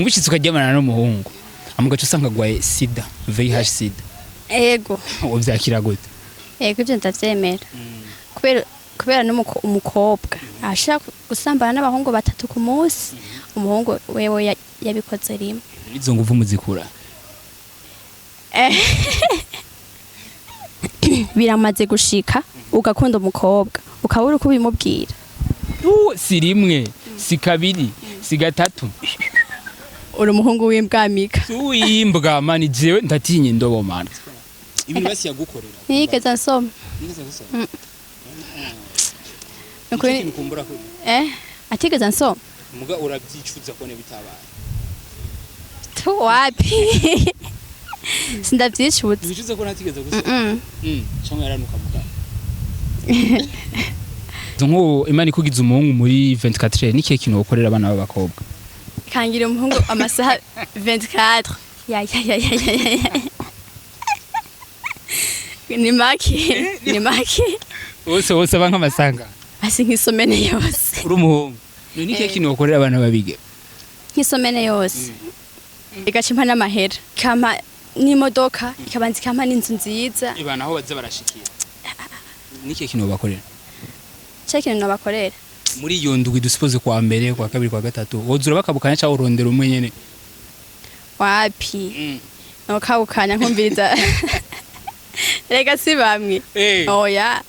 ubishitse ukaryamana n'umuhungu amugaca usanga gwaye sida VIH sida ego uvyakira gute ego ivyo ndavyemera kubera umukobwa ashaka gusambana n'abahungu 3 ku munsi umuhungu wewe yabikoze rimwe izo nguvu muzikura biramaze gushika ugakunda umukobwa ukabura uko bimubwira si rimwe si kabiri si gatatu uri umuhungu w'imbwamika uyimbwa mani jewe ndatinye indobo mana ibi basi yagukorera nigeze nsoma nukuri nkumbura ko atigeze nsoma muga urabyicuza ko ne bitabaye tu wapi sindavyicuza bicuza ko natigeze gusoma cyangwa yaranuka muga Zongo Imana ikugize umuhungu muri 24 ni kiye kintu ukorera abana b'abakobwa kangira umuhungu amasaha 24 ya ni maki wose abanka amasanga asi nk'isomene yose uri umuhungu ni kiye kintu ukorera abana babige nk'isomene yose igaca impa n'amahera kama n'imodoka ikabanza ikampa n'inzu nziza ibana aho baza barashikira ni kiye kintu bakorera Chekintu nabakorera muri iyo ndwi dusipoze kwa mbere kwa kabiri kwa gatatu wozura bakabukanya cha urondera umwe nyene wapi no kabukanya nkumviriza rega si bamwe oya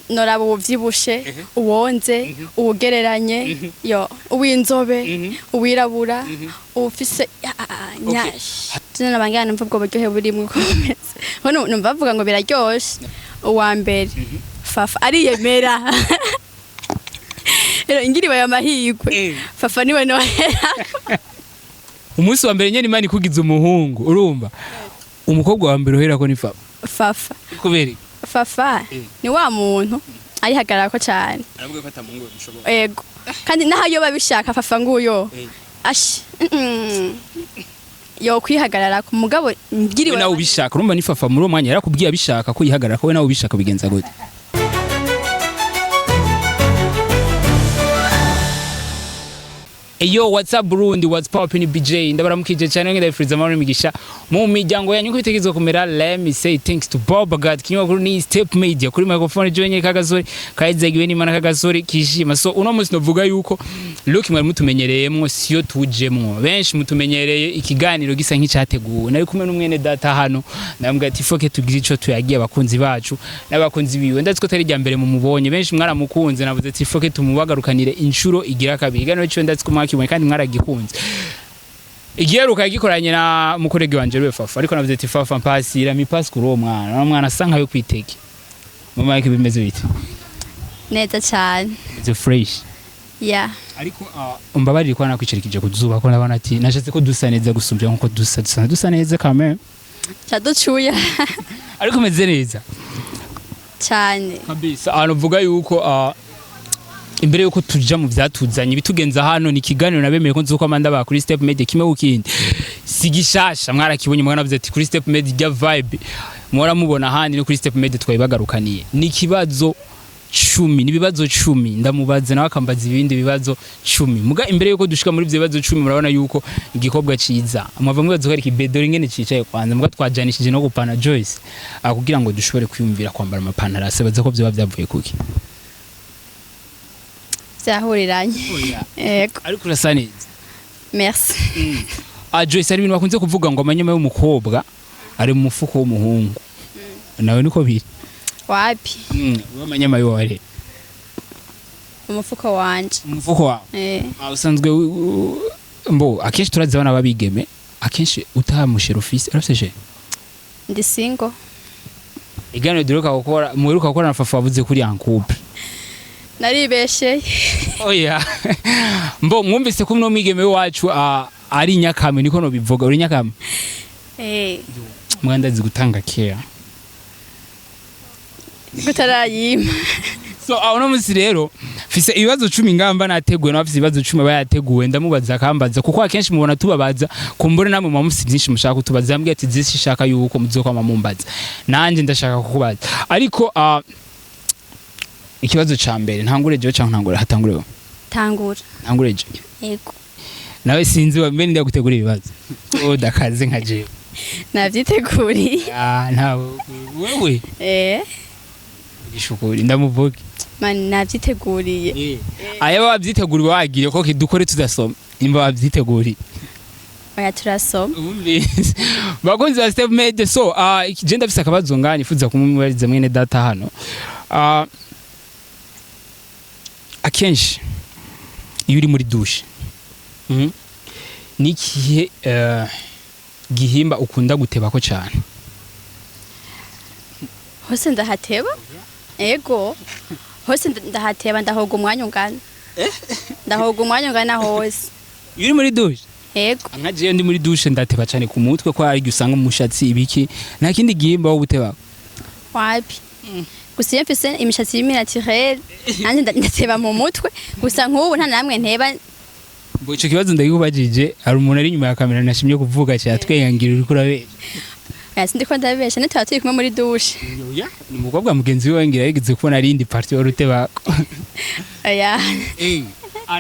noraba uvyibushe uwonze ugereranye yo uwinzobe uwirabura ufise nyashi tuna bangana mvuga ubwo buryohe buri mu kometse hono numva bavuga ngo biraryoshe uwa mbere Fafa ariyemera rero ingiriwe y'amahigwe Fafa niwe nohera umunsi wa mbere nyene Imana ikugize umuhungu urumva umukobwa wa mbere ohera ko ni Fafa kubera Fafa ni wa muntu ari hagarara ko cyane aravuga ko atamungu bishobora ego kandi nahayo babishaka Fafa nguyo ashi yo kwihagarara ku mugabo ngiriwe nawe ubishaka urumva ni Fafa muri umwanya yarakubwiye abishaka ko yihagarara ko we nawe ubishaka bigenza gute Eyo what's up Burundi what's poppin BJ ndabaramukije cyane ngedafuriza amahoro migisha mu miryango yanyu kwitegezo kumera let me say thanks to Bob God kinywa ni step media kuri microphone joye kagazori kaizegiwe n'Imana kagazori kishima so uno munsi novuga yuko look mwari mutumenyereyemo siyo tujemwo benshi mutumenyereye ikiganiro gisa nk'icyateguwe nari kumwe n'umwene data hano ndambwa ati foke tugize ico tuyagiye abakunzi bacu n'abakunzi biwe ndetse ko tari rya mbere mu mubonye benshi mwaramukunze navuze ati foke tumubagarukanire incuro igira kabiri gano cyo ndetse kumwakibonye kandi mwaragikunze igiheruka yagikoranye na mukorege wanje rwe Fafa ariko navuze ati Fafa mpasira mipasi kuri uwo mwana asanka yo kwiteke mama yake bimeze bite neza cyane the fresh ariko umbabarire ko nakwicirikije kuzuba ko nabana ati nashatse ko dusa neza gusumbya nkuko dusa neza kame cyaducuya ariko meze neza cyane kabisa aravuga yuko imbere yuko tuja mu vyatuzanye bitugenza hano ni kiganiro nabemeye ko nzuko amanda ba kuri step media kimwe kukindi sigishasha mwarakibonye mwana navuze ati kuri step media vibe mwora mubona handi no kuri step media twayibagarukaniye ni kibazo 10 nibibazo 10 ndamubaza nawe akambaza ibindi bibazo 10 muga imbere yuko dushika muri ivyo bibazo 10 murabona yuko igikobwa ciza amava mwibazo kari kibedori ngene cicaye kwanza muga twajanishije no gupana Joyce akugira ngo dushobore kwiyumvira kwambara amapantaro asebaza ko byo bavyavuye kuki byahuriranye yego ariko urasa neza merci Joyce ari ibintu bakunze kuvuga ngo amanyama y'umukobwa ari mu mufuko w'umuhungu nawe niko biri wapi amanyama y'ore umufuko wanje umufuko wawe usanzwe mbo akenshi turazi abana babigeme akenshi utamushira office arafise ndi single igano duruka gukora muheruka gukora na Fafa wavuze kuri couple naribeshe oya mbo mwumvise ko mno mwigeme wacu ari nyakame niko no bivuga uri nyakame mwandazi gutanga care gutarayima so uno munsi rero fise ibibazo 10 ngamba nateguwe n'abafise ibibazo 10 bayateguwe ndamubaza akambaza kuko akenshi mubona tubabaza kumbure namwe mu musi byinshi mushaka kutubaza yambwiye ati zisi shaka yuko muzokwama mumbaza nanje ndashaka kukubaza ariko ikibazo ca mbere ntangureje cyangwa ntangure hatangurewe tangureje yego nawe sinzi wambe ndagutegura ibibazo dakaze nka jewe navyiteguriye ntawe wewe gishukuri ndamuvuge man navyiteguriye aya babyiteguriye wagiye ko kidukore tudasoma imba babyiteguriye oya turasoma bakunzi ba Step Made so je ndafise akabazo ngani fuza kumubariza mwene data hano akenshi iyo uri muri douche nikihe gihimba ukunda guteba ko cyane hose ndahateba ego hose ndahateba ndahoga umwanya ungana ndahoga umwanya ungana hose iyo uri muri douche ego nka je ndi muri douche ndateba cyane ku mutwe ko ari usanga umushatsi ibiki nta kindi gihimba wo guteba wapi gusa iyo mfise imishatsi y'imiratirere nanjye ndateba mu mutwe gusa nk'ubu nta namwe nteba ngo ico kibazo ndagikubajije hari umuntu ari nyuma ya kamera nashimye kuvuga cyane twenyangira uri kurabesha sindiko ndabesha ne twaturi kumwe muri douche ni umukobwa mugenzi we ngira yigeze kubona ari indi party waruteba oya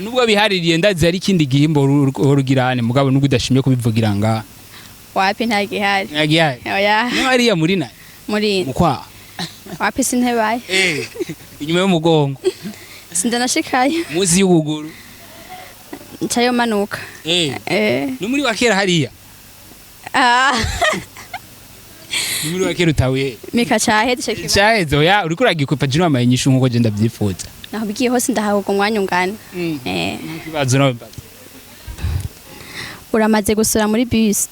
nubwo bihaririye ndazi ari kindi gihimbo urugirane mugabo nubwo udashimye kubivugira nga wapi nta gihari oya ni hariya muri na muri mukwa wapi sintebaye inyuma y'umugongo sindanashikaye muzi y'uguguru ncayo manuka ni muri wakera hariya ni muri wakera utawe mika caheze oya uriko uragikwepa jino amanyishu nkuko je ndavyifuza naho bigiye hose ndahahoga umwanya ungana kibazo nawe uramaze gusura muri bus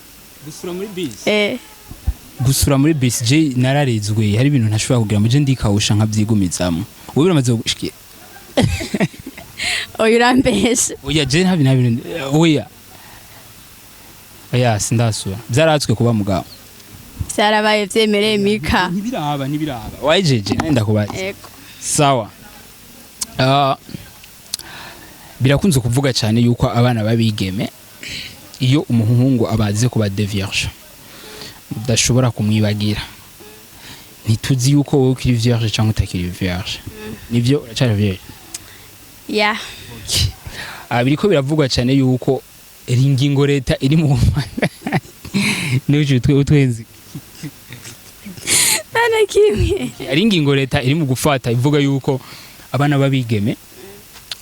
gusura muri bus je nararezwe hari ibintu ntashobora kugira ngo je ndikawusha nkavyigumizamo wowe uramaze gushikira oya urambeshe oya je nta bintu oya sindasura byaratswe kuba mugabo byarabaye vyemereye mika ntibiraba wajeje nenda kubaza sawa birakunze kuvuga cyane yuko abana babigeme iyo umuhungu abaze kuba de vierge udashobora kumwibagira ntituzi yuko wowe ukiri vierge cyangwa utakiri vierge nivyo uracari vierge biriko biravugwa cyane yuko ingingo leta iri mu n'uje utwenzi ana kimwe ari ingingo leta iri mu gufata ivuga yuko abana babigeme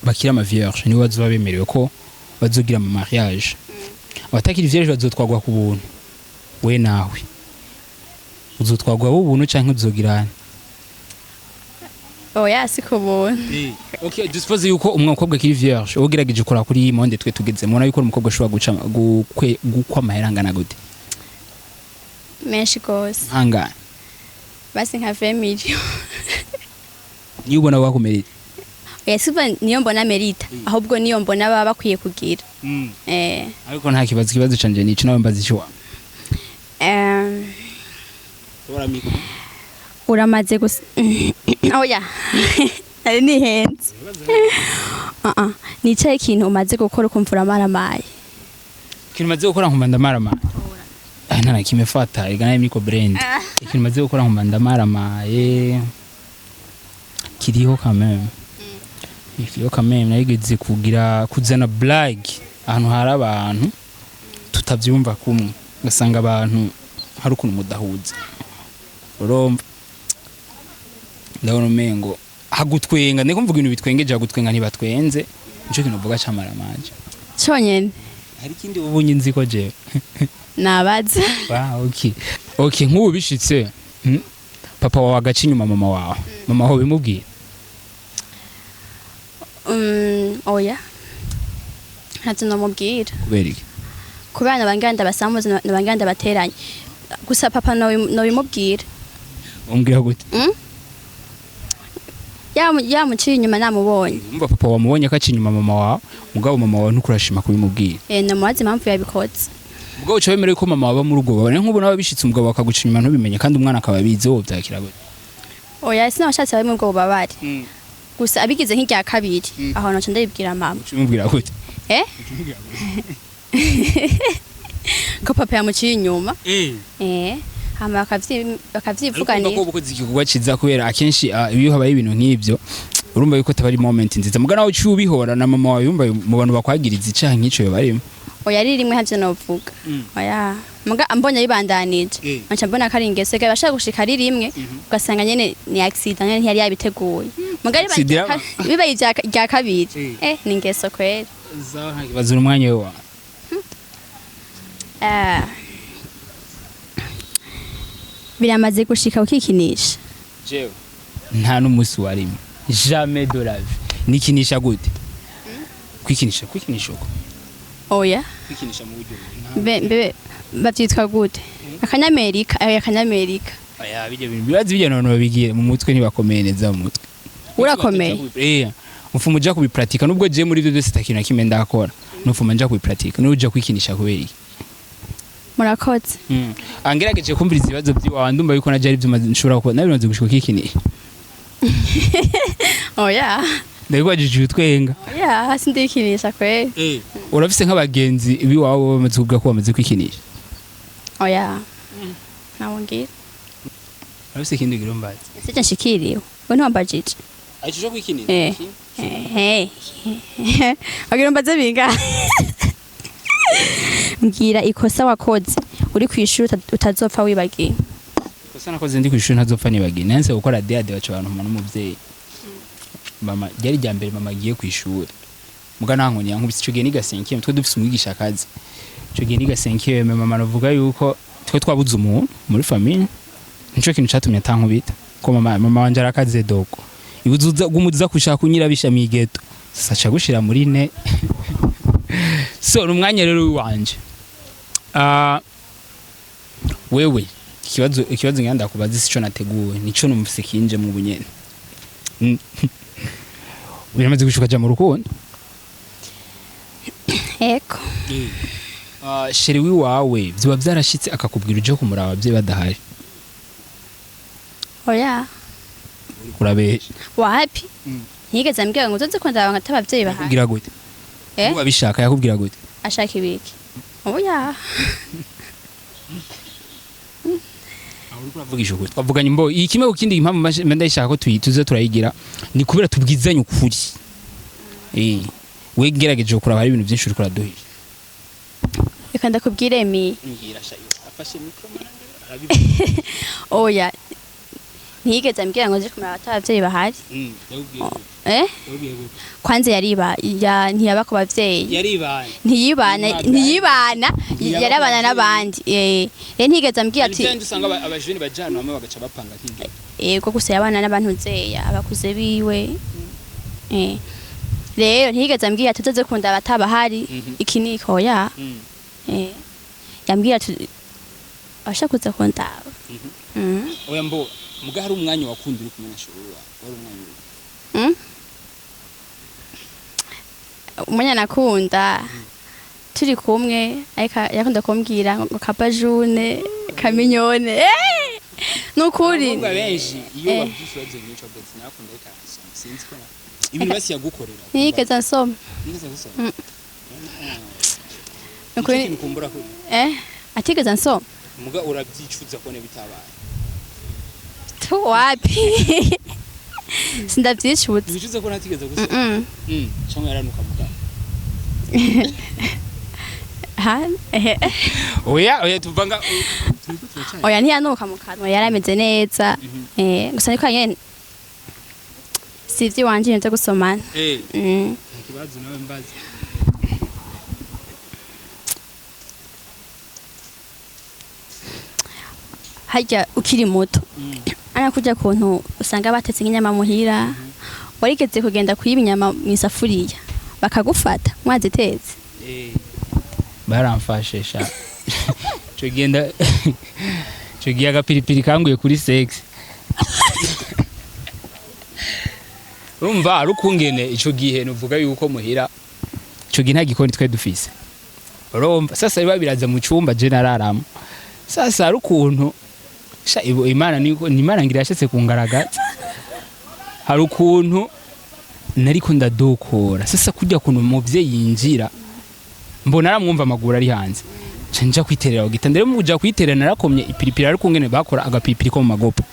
bakira ama vierge ni wazo babemerewe ko bazogira mu mariage abatakiri vierge bazotwagwa ku buntu we nawe uzotwagwa ubuntu canke uzogirana oya siko buntu okay dispose yuko umukobwa kiri vierge ogerageje kora kuri iyi monde twe tugeze mubona yuko umukobwa ashobora guca gukwa amaherangana gute menshi gose hangana basi nka 20 million niyo ubona wakumerita siva niyo mbona merita ahubwo niyo mbona baba bakwiye kugira ariko nta kibazo canje nico nawe mbazi cyo uramaze gusa oya ari nihenze nicaye ikintu umaze gukora ukumvura maramaye ikintu umaze gukora nkumva maramaye nta kimefata igana y'imiko brand ikintu umaze gukora nkumva maramaye kiriho kameme nayigeze kugira kuzana blague ahantu hari abantu tutavyumva kumwe gasanga abantu hari ukuntu mudahuza urumva ndabona umengo hagutwenga ndiko mvuga ibintu bitwengeje hagutwenga ntibatwenze nico kintu uvuga camaramaje cyonyene hari kindi ubunye nzi ko je nabaza okay nk'ubu bishitse papa wawe agaca inyuma mama wawe mama wawe bimubwira oya ntacyo namubwira kubera iki kubera nabanganda basamuza nabanganda bateranye gusa papa no bimubwira umbwira gute yamuciye inyuma namubonye umva papa wamubonye akaciye inyuma mama wawe mugabo mama wawe ntukurashima kubimubwira namubaza impamvu yabikoze ubwo uca wemerewe ko mama waba muri ubwo babone nk'ubu nawe bishitse umugabo akaguca inyuma ntubimenye kandi umwana akaba abizi wowe byakira gute oya sinabashatse bari mu bwo babari gusa abigize nk'irya kabiri aho naco ndabibwira mama umubwira gute ko papa yamuciye inyuma hama bakavyivuganira ariko uko zikigwa ciza kubera akenshi iyo habaye ibintu nk'ivyo urumva yuko tabari moment nziza mugana nawe cyubihora na mama wawe yumva mu bantu bakwagiriza icaha nk'ico barimo oya ari rimwe havyo novuga oya muga ambonye yibandanije manca mbona ko ari ingeso ga bashaka gushika ari rimwe ugasanga nyene ni accident nyene ntiyari yabiteguye muga ari bibaye rya kabiri ni ingeso kwera zaho ntakibazura umwanya we wa biramaze gushika ukikinisha jewe nta n'umusi warimo jamais de la vie nikinisha gute kwikinisha uko oya kwikinisha mu buryo bebe bavyitwa gute akanyamerika akanyamerika aya bijye bintu bibazi bijye none babigiye mu mutwe ntibakomeye neza mu mutwe urakomeye mfumu uja kubipratika nubwo je muri byo byose takintu nakime ndakora nufuma nja kubipratika n'uja kwikinisha kubera iki murakoze angerageje kumviriza ibibazo by'iwawe ndumva yuko naje ari byo nshobora gukora nabironze gushika kwikinisha oya ndagwajije utwenga oya sindikinisha kwe urafise nk'abagenzi biwawe bamaze kuvuga ko bamaze kwikinisha oya nawongira urafise ikindi girombazi sije nshikiriwe we ntiwambajije aje kwikinisha agirombaze binga mbwira ikosa wakoze uri kwishuri utazopfa wibagiye ikosa nakoze ndi kwishuri ntazopfa nibagiye nanse gukora deade bacu abantu umuntu umuvyeyi mama yari rya mbere mama agiye kwishuri muga nankoni yankubise ico gihe nigasenkiye twe dufise umwigisha akazi ico gihe nigasenkiye mama navuga yuko twe twabuze umuntu muri famille nico kintu catumye atankubita ko mama wanje arakaze dogo ibuzuza gumuza kushaka kunyira bishamiye geto sasa cha gushira muri ne so numwanya rero wanje wewe ikibazo nganda kubaza sico nateguwe nico numvise kinje mu bunyene biramaze gushuka ja mu rukundo eko sheri wiwawe byiba byarashitse akakubwira uje kumuraba abavyeyi badahari oya uri kurabesha wapi ntigeze ambwira ngo uzoze kwandaba ngata abavyeyi bahari akubwira gute uba bishaka yakubwira gute ashaka ibiki oya uravugisha ukuri twavuganye mbo ikime ukindi impamvu ndayishaka ko tuze turayigira ni kubera tubwizanye ukuri we ngerageje kuraba hari ibintu byinshi uri kuraduhisha reka ndakubwire mi afashe mikro oya ntigeze ambwira ngo nje kumara abavyeyi bahari kwanze ntiyaba ku bavyeyi ntiyibana yarabana n'abandi ntigeze ambwira ati usanga abajeni bajana bamwe bagaca bapanga kinge yego gusa yabana n'abantu zeya abakuze biwe rero ntigeze ambwira tuzoze kunda abatabahari iki niko ya yambwira ashakuza kundaba oya mbo muga hari umwanya wakunda uri kumena shurura wari umwanya umwanya nakunda turi kumwe ariko yakunda kumbwira ngo kapajune kaminyone nukuri benshi iyo babyishoze n'icyo betse nakunda ikasoma sinzi ko ibintu basi yagukorera nigeze nsoma nukuri nkumbura ko atigeze nsoma muga urabyicuza ko ne bitabaye wapi sindavyicuza bicuza ko natigeze gusoma cyangwa yaranuka muga oya tuvanga oya ntiyanuka mu kanwa yarameze neza gusa niko nyene sivyo wanje nje gusomana ikibazo nawe mbaza hajya ukiri muto ana kujya kuntu usanga batetse inyama muhira warigeze kugenda kuyiba inyama mu isafuriya bakagufata mwazitetse baramfashesha cyo genda cyo giye agapiripiri kanguye kuri sex urumva arukungene ico gihe nuvuga yuko muhira cyo gihe nta gikoni twe dufise urumva sasa biba biraza mu cyumba je nararamo sasa arukuntu Imana Imana ngira yashetse kungaragaza hari ukuntu nariko ndadokora sasa kujya kuntu muvyeyi yinjira mbona aramwumva amaguru ari hanze nja kwiterera ugitandere mu kuja kwiterera narakomye ipiripiri ari kungene bakora agapiripiri ko mu magopo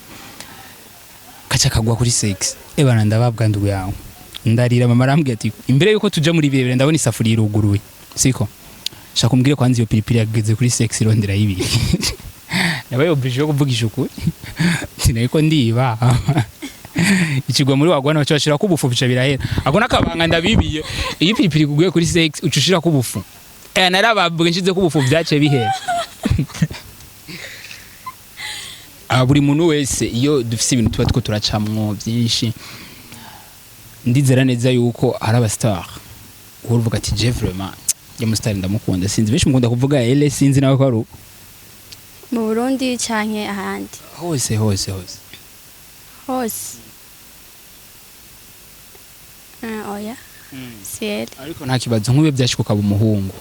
kaca kagwa kuri sex ebana ndababwa ndugu yawe ndarira mama arambwiye ati imbere yuko tuja muri birebere ndabona isafuriya iruguruye siko shaka umbwire kwanza iyo pilipili yageze kuri sex irondera yibiri nabaye oblige yo kuvugisha ukuri sinayiko ndiba ikigwa muri wagwana bacashira kubufu bica birahera ako nakabanga ndabibiye iyi pilipili kuguye kuri sex ucushira kubufu narababwe nshize kubufu byace bihera buri muntu wese iyo dufise ibintu tuba two turacamwo byinshi ndizera neza yuko ari abastar uvuga ati je vraiment ya mustar ndamukunda sinzi benshi mukunda kuvuga ele sinzi nawe ko ari mu Burundi canke ahandi hose oya siel ariko nta kibazo nk'ubyo byashikuka umuhungu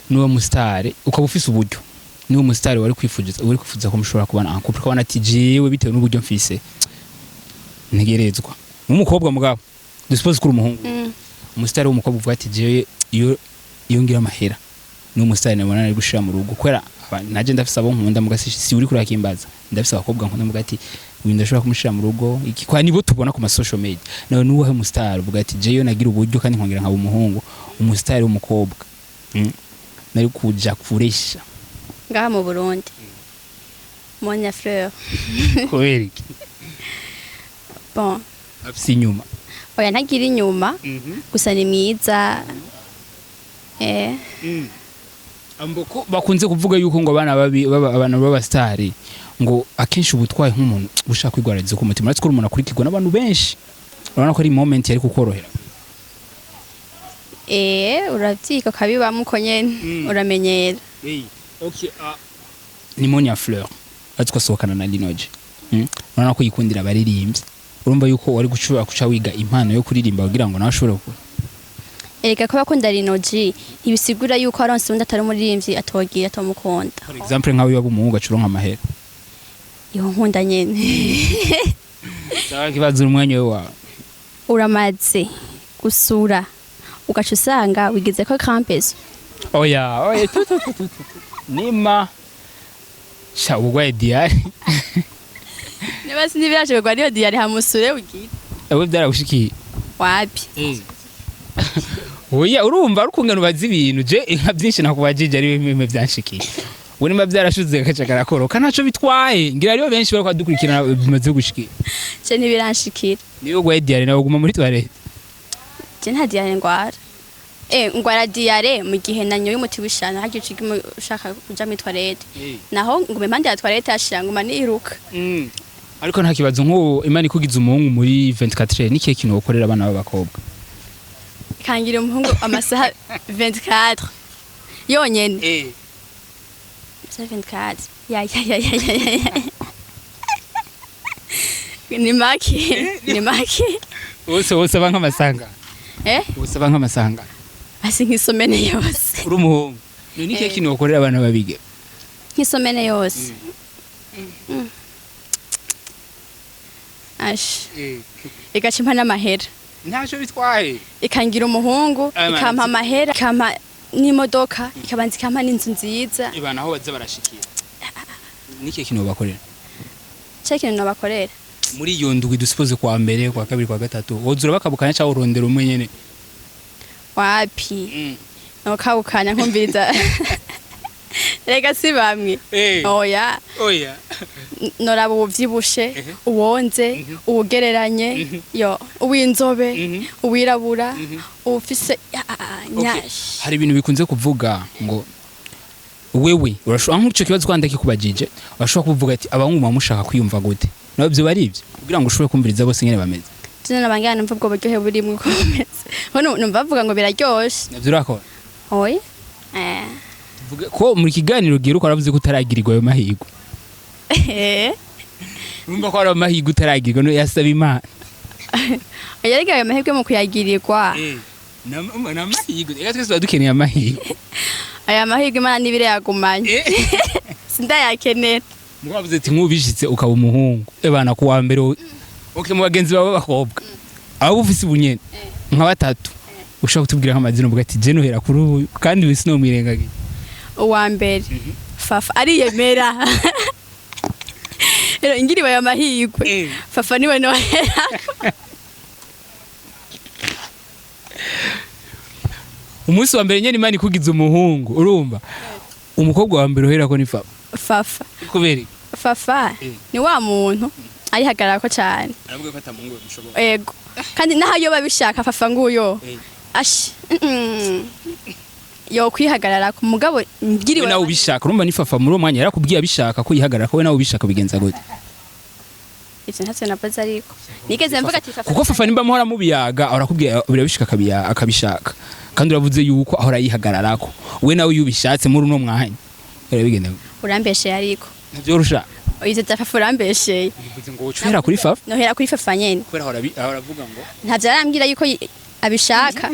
niwe mustar ukaba ufise uburyo niwe mustar wari kwifuza ko mushobora kubana ankupre ko ati jewe bitewe n'uburyo mfise ntegerezwa umukobwa mugabo duspose kuri umuhungu umustar w'umukobwa uvuga ati jewe iyo ngira amahera niwe mustar nabona ari gushira mu rugo kwera naje ndafise abo nkunda mugasi si uri kurakimbaza ndafise abakobwa nkunda mugati uyu ndashobora kumushira mu rugo iki kwa nibo tubona ku ma social media nawe nuwe mustar uvuga ati jewe nagira uburyo kandi nkongera nkaba umuhungu umustar w'umukobwa nari kuja kuresha ngaha mu Burundi Monya Fleur kweri bon afise inyuma oya ntagira inyuma gusa ni mwiza amboko bakunze kuvuga yuko ngo abana b'abastari ngo akenshi ubutwaye nk'umuntu ushaka kwigwarariza ku mutima natwe umuntu akurikirwa n'abantu benshi urabona ko ari moment yari kukorohera uravyika kabibamo uko nyene uramenyera okay ni Monya Fleur atwa sokana na Linoje urabona ko yikundira abaririmbyi urumva yuko wari gushobora kuca wiga impano yo kuririmba kugira ngo nawe ashobore gukora erega ko bakunda Linoje ibisigura yuko aronse undi atari umuririmbyi atogira atomukunda for example nkawe yaba umuhungu acuronka amahera yo nkunda nyene sawa kibazo umwanya wawe uramaze gusura ugaca usanga wigeze ko campus oya nima sha ubwo diari Nebasi nibiraje kwa niyo diari hamusure ugira ewe byaragushikiye wapi oya urumva arukungana ubazi ibintu je inka byinshi nakubajije ari bimwe byanshikiye ubunima byarashuze gacakara koroka ntaco bitwaye ngira ariyo benshi bari kwadukurikirana bimaze gushikira je ntibiranshikira niyo gwa diari nawe guma muri toilette je nta diari ngwara ngwara diare mu gihe nanyoye umuti wishana hagiye ushaka kuja mu toilette naho ngume impande ya toilette ashira nguma niruka ariko nta kibazo nk'uwo Imana ikugize umuhungu muri 24 ni kihe kintu ukorera abana b'abakobwa kangira umuhungu amasaha 24 yonyene 24 ya ni maki wose banka amasanga wose banka amasanga basi nk'isomene yose uri umuhungu ni kihe kintu ukorera abana babige nk'isomene yose igaca impa n'amahera ntaco bitwaye ikangira umuhungu ikampa amahera ikampa n'imodoka ikabanza ikampa n'inzu nziza ibana aho baza barashikira niki kintu bakorera cyo kintu nabakorera muri iyo ndwi dusipoze kwa mbere kwa kabiri kwa gatatu wozura bakabukanya cyangwa urondera umwe nyene wapi no kabukanya nkumviriza rega si bamwe oya noraba ubuvyibushe uwonze ubugereranye yo uwinzobe uwirabura ufise nyashi hari ibintu bikunze kuvuga ngo wewe urashobora nk'icyo kibazo kwandike kubajije urashobora kuvuga ati abahungu mushaka kwiyumva gute nawe byo bari ibyo kugira ngo ushobore kumviriza bose nyene bameze tuna nabangana numva ubwo buryohe buri mu kometse hono numva bavuga ngo biraryoshe navyo urakora oya ko muri kiganiro giheruka aravuze ko utaragirirwa ayo mahirwe urumva ko ari amahirwe utaragirirwa no yasaba Imana yarega ayo mahirwe mu kuyagirirwa n'amahirwe reka twese dukeneye amahirwe aya mahirwe Imana nibire yagumanye sindayakenera mwavuze ati nk'ubishitse ukaba umuhungu ebana ku wa mbere okay mu bagenzi bawe bakobwa abo ufise ubunyene nka batatu ushaka kutubwira nk'amazina uvuga ati je nohera kuri uyu kandi wese no mwirengagije uwa mbere Fafa ariyemera rero ingiriwe aya mahirwe Fafa niwe nohera umunsi wa mbere nyene Imana ikugize umuhungu urumva umukobwa wa mbere uhera ko ni fafa kubera fafa ni wa muntu arihagarara ko cyane aravuga ko atamungu bishobora ego kandi naho yo babishaka fafa nguyo ashi yo kwihagarara ku mugabo ngiriwe nawe ubishaka urumva ni fafa muri uwo mwanya yarakubwiye abishaka ko yihagarara ko we nawe ubishaka bigenza gute ivyo ntacyo nabaza ariko nigeze mvuga ati fafa kuko fafa nimba muhora mubiyaga arakubwiye birabishika akabishaka kandi uravuze yuko ahora yihagararako we nawe yubishatse muri uno mwanya urabigenda urambeshe ariko navyorusha izo fafa urambeshe bivuze ngo ucera kuri fafa nohera kuri fafa nyene kubera ahora avuga ngo ntavyo arambwira yuko abishaka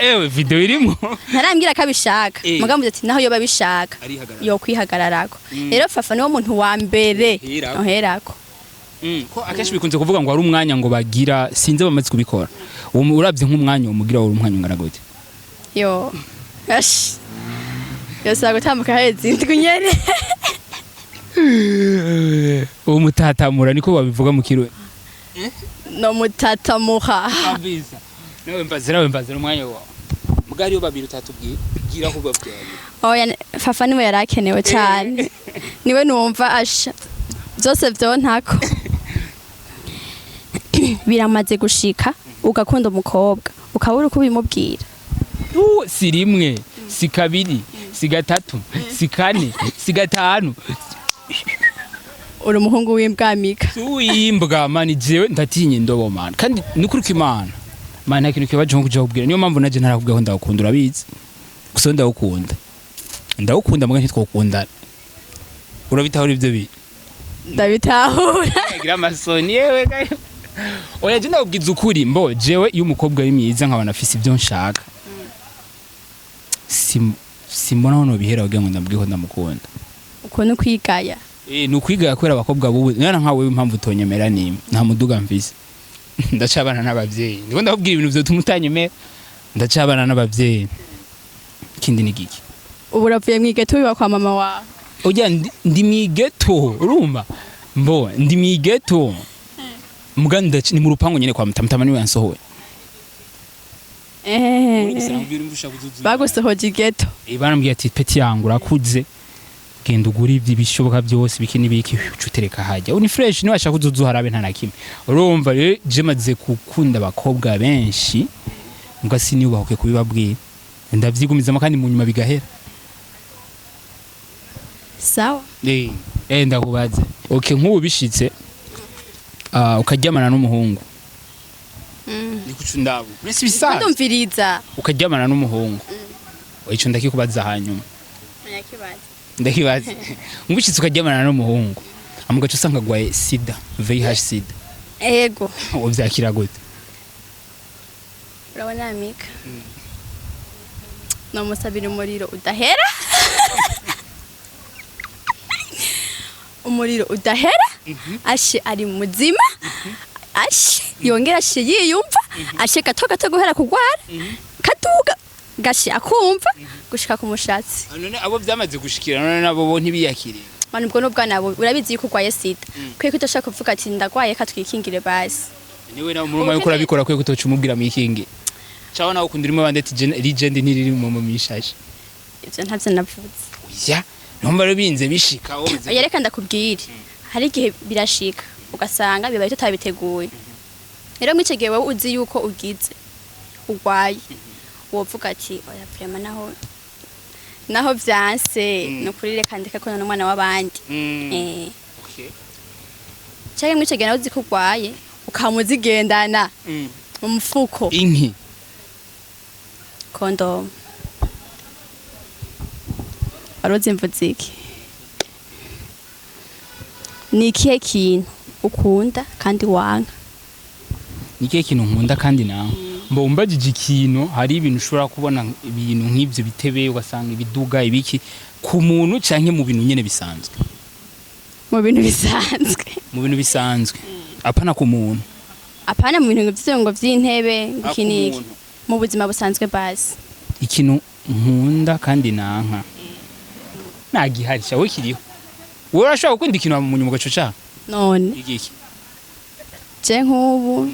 ewe video irimo ntarambwira ko abishaka mugambo ati naho yo babishaka yo kwihagararako rero fafa niwo muntu wa mbere noherako ko akeshi bikunze kuvuga ngo ari umwanya ngo bagira sinze bamaze kubikora uravye nk'umwanya umugira wari umwanya ungana gute yo ash yo sagutambuka hezi ndikunyene uwo mutatamura niko babivuga mu kirundi no mutatamuha kabisa nawe mbazira umwanya wawe mugari yo babiri utatubwira ko babwira oya fafa niwe yarakenewe cyane niwe numva asha byose byo ntako biramaze gushika ugakunda umukobwa ukabura uko bimubwira si rimwe si kabiri si gatatu si kane si gatanu uri umuhungu w'imbwamika uyimbwa mani jewe ndatinye indobo man kandi nukuruka Imana man nta kintu kibaje nko kuja kubwira niyo mpamvu naje narakubwiye ko ndagukunda urabizi gusa ndagukunda muga ntitwokundana urabitahura ivyo bi ndabitahura gira amasoni yewe oya je ndabwiza ukuri mbo jewe iyo umukobwa ari myiza nkabana afise ivyo nshaka simbona hono bihera kugira ngo ndambwiye ko ndamukunda uko no kwigaya nukwigaya kwera abakobwa bubu nana nkawe impamvu utonyemera nimwe nta muduga mvise ndacabana n'abavyeyi ndiko ndakubwira ibintu byo tumutanyemera ndacabana n'abavyeyi kindi ni giki ubu uravuye mwigeto wiwa kwa mama wawe oya ndi mwigeto urumva mbo ndi mwigeto muganda ni mu rupangu nyene kwa mutamutama niwe yansohoye bagusohoje igeto barambwiye ati peti yangu urakuze genda ugura ibishoboka byose biki nibiki ucutereka hajya uni fresh ni washaka kuzuzu harabe nta nakimwe urumva rero je maze gukunda abakobwa benshi ngo siniyubahuke kubibabwira ndavyigumizamo kandi mu nyuma bigahera sawa ndakubaze okay nk'ubu bishitse ukaryamana n'umuhungu nikucu ndabu uretse bisanzwe ndumviriza ukaryamana n'umuhungu ico ndakikubaza hanyuma ndakibaza ngubishitse ukaryamana n'umuhungu amugaca usanga gwaye sida VIH sida ego uvyakira gute urabona mika no musabira umuriro udahera umuriro udahera ashe ari muzima ashe yongera ashe yiyumva ashe gato guhera kugwara katuga gashi akumva gushika ku mushatsi none abo byamaze gushikira none nabo bo ntibiyakiriye manu ubwo nubwo nabo urabizi yuko ugwaye sida kwe kutashaka kuvuga ati ndagwaye katwikingire basi niwe nawe muri mayo kurabikora kwe kutoca umubwira mwikinge caho nawe kundirimo bandeti legend niriri mu mishaje ivyo ntavyo navuze ya nomba robinze bishika yereka ndakubwire hari igihe birashika ugasanga bibaye tutabiteguye rero mwicegewe wowe uzi yuko ugize ugwaye wovuga ati oya vraiment naho vyanse no kuri reka ndeka ko n'umwana w'abandi okay cyangwa mwicegewe uzi ko ugwaye ukamuzigendana mu mufuko inki kondom aroze mvuziki ni ikihe kintu ukunda kandi wanka ni ikihe kintu nkunda kandi nawe mbo umbajije ikintu hari ibintu ushobora kubona ibintu nk'ibyo bitebe ugasanga ibiduga ibiki ku muntu canke mu bintu nyene bisanzwe mu bintu bisanzwe apana ku muntu apana mu bintu ngo vy'intebe ngikiniki mu buzima busanzwe basi ikintu nkunda kandi nanka nagihari cyawe kiriho wowe urashobora gukunda ikintu mu nyuma gaco ca none igiki je nk'ubu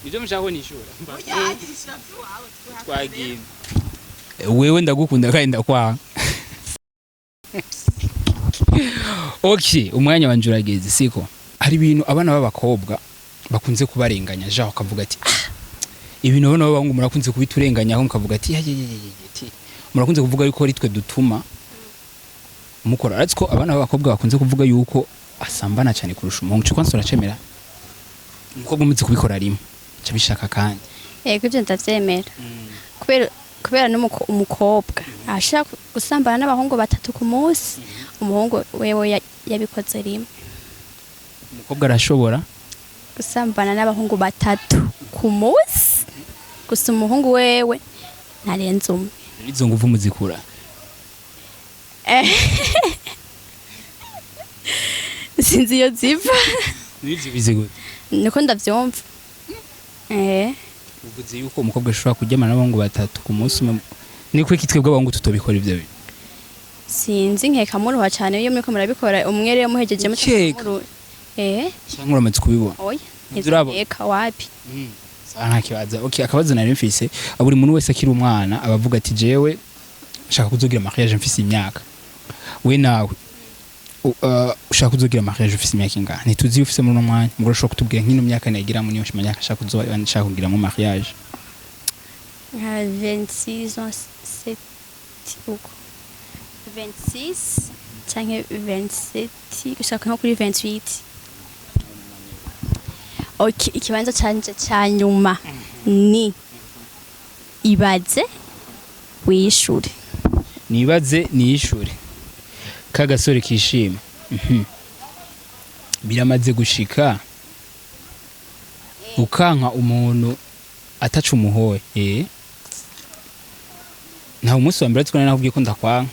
nivyo mushaka nishura twagiye wewe ndagukunda kandi ndakwanga okay umwanya wanje urageze siko hari ibintu abana b'abakobwa bakunze kubarenganya ja bakavuga ati ibintu abana b'abahungu murakunze kubiturenganya aho mukavuga ati murakunze kuvuga yuko ari twe dutuma mukora ariko abana b'abakobwa bakunze kuvuga yuko asambana cyane kurusha umuhungu cyo kwansura cemera umukobwa umuzi kubikora rimwe cyabishaka kandi yego ibyo ndavyemera kubera umukobwa ashaka gusambana n'abahungu 3 ku munsi umuhungu wewe yabikoze rimwe umukobwa arashobora gusambana n'abahungu 3 ku munsi gusa umuhungu wewe narenze umwe izo nguvu muzikura sinzi iyo ziva nizi bizigute niko ndavyumva uvuze yuko umukobwa ashobora kujyamana n'abahungu 3 ku munsi niko kitwebwe abahungu tutobikora ivyo bintu sinzi nkeka muruha cyane iyo muriko murabikora umwe rero muhejeje mu cyangwa uramaze kubibona oya ntizureka wapi nta kibazo okay akabazo nari mfise buri muntu wese akiri umwana abavuga ati jewe shaka kuzogira mariage mfise imyaka we nawe ushaka kuzogira mariage ufise imyaka ingana ntituzi ufise muri no mwanya mugoro shaka kutubwira nk'ino myaka nagira mu niyo myaka shaka kuzogira kugira mu mariage 26 ans c'est uko 26 cyangwa 27 ushaka nko kuri 28 okay ikibanza canje cyanyuma ni ibaze wishure nibaze niyishure kagasore kishima biramaze gushika ukanka umuntu ataca umuhoye nta umunsi wa mbere twone nakubwiye ko ndakwanka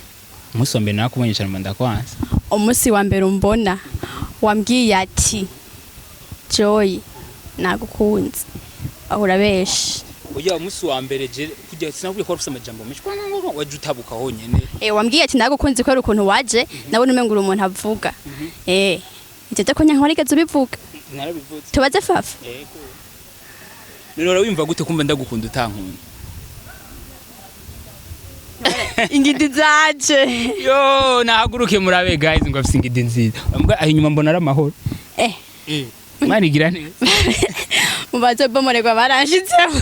umunsi wa mbere nakubonye cyane mu ndakwanza umunsi wa mbere umbona wambwiye ati Joy nagukunze ahura beshi oya umunsi wa mbere je kujya sinakubwiye ko rufise amajambo menshi kwa ngo waje utabuka honyene wambwiye ati nagukunze ko ari ukuntu waje nabone umengura umuntu avuga ite ko nyanka warigeze ubivuga narabivuze tubaze fafa none wimva gute kumva ndagukunda utankunda ingidi zaje yo nahaguruke murabe guys ngo afise ingidi nziza mbwa ahinyuma mbona ari amahoro mwanigira neza mubaze bomorerwa baranshitsemo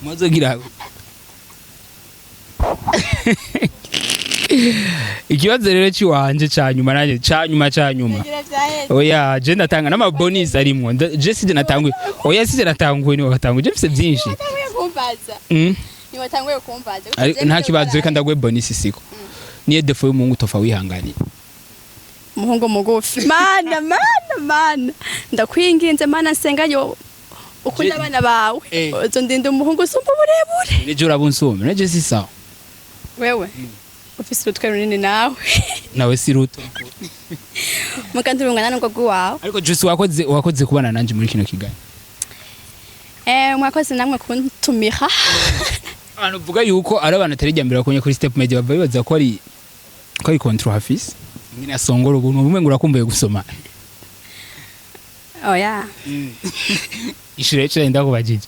muzogira ikibazo rero ciwanje cyanyuma nanje cyanyuma oya je ndatanga nama bonus arimwo je sije natanguye oya sije natanguye ni watanguye je mfise byinshi ni watanguye kumbaza nta kibazo reka ndagwe bonus siko niye defo y'umuhungu tofa wihangani umuhungu mugufi mana ndakwinginze mana nsengayo ukunda abana bawe uzo ndinde umuhungu usumba burebure neje urabunsumba neje si sawa wewe ufise urutwe runini nawe si ruto mukandurungana n'ubwo bwawe ariko just wakoze kubana nanje muri kino kigali mwakoze namwe kuntumira abantu uvuga yuko ari abantu atari jyambira konye kuri step media babibaza ko ari control office ngina songoro ubuntu bumwe ngurakumbuye gusoma oya ishure ndakubajije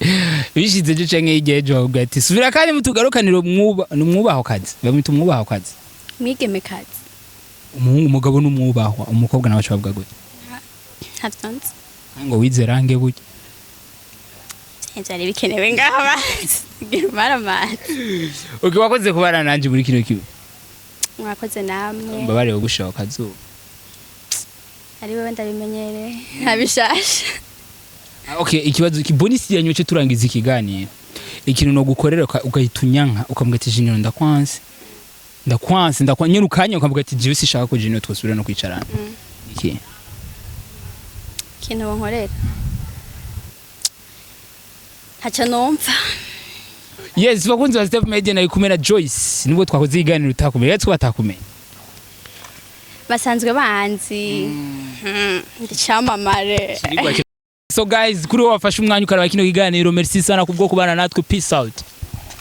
bishize je cenke igejo avuga ati subira kandi mutugarukaniro mwubaho kazi bamita umwubaho kazi mwigeme kazi umuhungu umugabo n'umwubahwa umukobwa nawe bavuga gute hatanze ngo wizerange buke cyari bikenewe ngaba gimaramana wakoze kubana nanje muri kino kiwe mwakoze namwe mbabare gushaka kazuba ari wewe ndabimenyere ntabishasha okay ikibazo kibonisi yanyu cyo turangiza ikiganiro ikintu no gukorera ugahitunyanka ukavuga ati jinyo ndakwanse nyene ukanya ukavuga ati jiwe sishaka ko jinyo twosubira no kwicarana iki kintu nkorera hacha nomva yes bakunze ba Step Media na ikumena Joyce nibwo twakoze iganiro utakumenya twatakumenya basanzwe banzi ndicamamare so guys kuri wafashe umwanya ukaraba kino kiganiro merci sana kubwo kubana natwe peace out